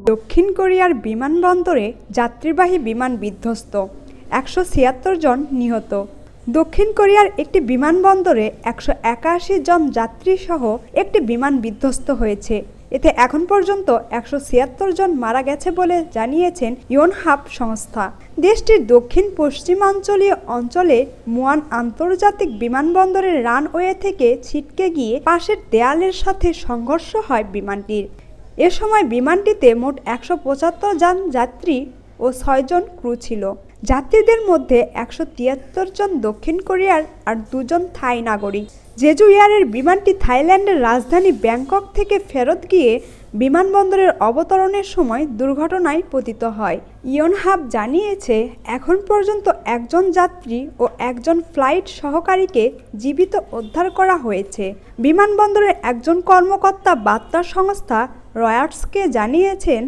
দক্ষিণ কোরিয়ার বিমানবন্দরে যাত্রীবাহী বিমান বিধ্বস্ত, 176 জন নিহত। দক্ষিণ কোরিয়ার একটি বিমানবন্দরে 181 জন যাত্রী সহ একটি বিমান বিধ্বস্ত হয়েছে। এতে এখন পর্যন্ত 176 জন মারা গেছে বলে জানিয়েছেন ইয়োনহাপ সংস্থা। দেশটির দক্ষিণ পশ্চিমাঞ্চলীয় অঞ্চলে মুয়ান আন্তর্জাতিক বিমানবন্দরের রানওয়ে থেকে ছিটকে গিয়ে পাশের দেয়ালের সাথে সংঘর্ষ হয় বিমানটির। এ সময় বিমানটিতে মোট 175 জন যাত্রী ও 6 জন ক্রু ছিল। যাত্রীদের মধ্যে 173 জন দক্ষিণ কোরিয়ার আর 2 জন থাই নাগরিক। জেজু এয়ারের বিমানটি থাইল্যান্ডের রাজধানী ব্যাংকক থেকে ফেরত গিয়ে বিমানবন্দরের অবতরণের সময় দুর্ঘটনায় পতিত হয়। ইয়োনহাপ জানিয়েছে, এখন পর্যন্ত একজন যাত্রী ও একজন ফ্লাইট সহকারীকে জীবিত উদ্ধার করা হয়েছে। বিমানবন্দরের একজন কর্মকর্তা বার্তা সংস্থা রয়টার্সকে জানিয়েছেন,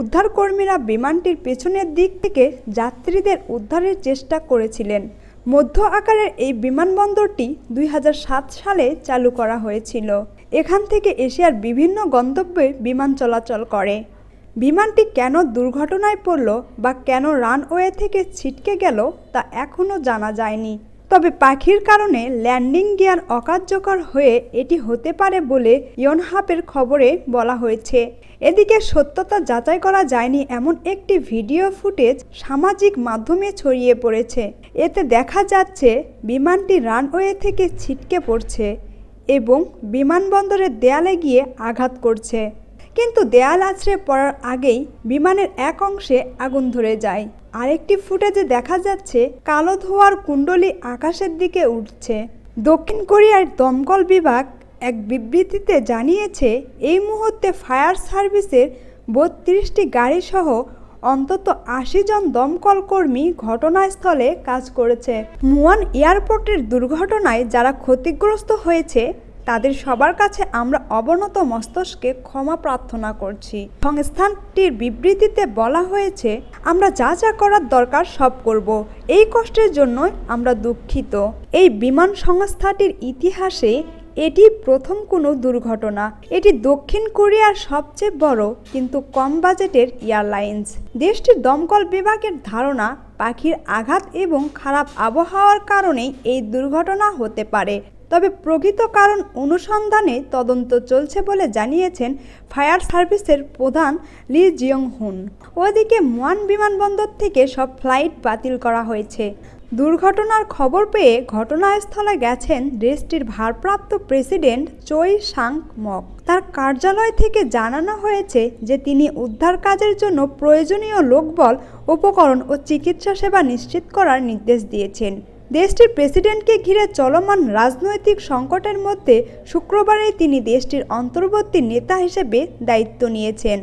উদ্ধারকর্মীরা বিমানটির পেছনের দিক থেকে যাত্রীদের উদ্ধারের চেষ্টা করেছিলেন। মধ্য আকারের এই বিমানবন্দরটি 2007 সালে চালু করা হয়েছিল। এখান থেকে এশিয়ার বিভিন্ন গন্তব্যে বিমান চলাচল করে। বিমানটি কেন দুর্ঘটনায় পড়ল বা কেন রানওয়ে থেকে ছিটকে গেল তা এখনও জানা যায়নি। তবে পাখির কারণে ল্যান্ডিং গিয়ার অকার্যকর হয়ে এটি হতে পারে বলে ইয়োনহাপের খবরে বলা হয়েছে। এদিকে সত্যতা যাচাই করা যায়নি এমন একটি ভিডিও ফুটেজ সামাজিক মাধ্যমে ছড়িয়ে পড়েছে। এতে দেখা যাচ্ছে বিমানটি রানওয়ে থেকে ছিটকে পড়ছে এবং বিমানবন্দরের দেয়ালে গিয়ে আঘাত করছে। কিন্তু দেয়াল আছড়ে পড়ার আগেই বিমানের এক অংশে আগুন ধরে যায়। আরেকটি ফুটেজে দেখা যাচ্ছে কালো ধোঁয়ার কুণ্ডলী আকাশের দিকে উঠছে। দক্ষিণ কোরিয়ার দমকল বিভাগ এক বিবৃতিতে জানিয়েছে, এই মুহূর্তে ফায়ার সার্ভিসের 32টি গাড়ি সহ অন্তত 80 জন দমকল কর্মী ঘটনাস্থলে কাজ করেছে। মুয়ান এয়ারপোর্টের দুর্ঘটনায় যারা ক্ষতিগ্রস্ত হয়েছে তাদের সবার কাছে আমরা অবনত মস্তকে ক্ষমা প্রার্থনা করছি। সংস্থানটির বিবৃতিতে বলা হয়েছে, আমরা যা যা করার দরকার সব করব। এই কষ্টের জন্য আমরা দুঃখিত। এই বিমান সংস্থাটির ইতিহাসে এটি প্রথম কোনো দুর্ঘটনা। এটি দক্ষিণ কোরিয়ার সবচেয়ে বড় কিন্তু কম বাজেটের এয়ারলাইন্স। দেশটির দমকল বিভাগের ধারণা, পাখির আঘাত এবং খারাপ আবহাওয়ার কারণেই এই দুর্ঘটনা হতে পারে। তবে প্রকৃত কারণ অনুসন্ধানে তদন্ত চলছে বলে জানিয়েছেন ফায়ার সার্ভিসের প্রধান লি জিয়ং হুন। ওদিকে মুয়ান বিমানবন্দর থেকে সব ফ্লাইট বাতিল করা হয়েছে। দুর্ঘটনার খবর পেয়ে ঘটনাস্থলে গেছেন দেশটির ভারপ্রাপ্ত প্রেসিডেন্ট চোই সাং মক। তার কার্যালয় থেকে জানানো হয়েছে যে তিনি উদ্ধার কাজের জন্য প্রয়োজনীয় লোকবল, উপকরণ ও চিকিৎসা সেবা নিশ্চিত করার নির্দেশ দিয়েছেন। দেশটির প্রেসিডেন্টকে ঘিরে চলমান রাজনৈতিক সংকটের মধ্যে শুক্রবারে তিনি দেশটির অন্তর্বর্তী নেতা হিসেবে দায়িত্ব নিয়েছেন।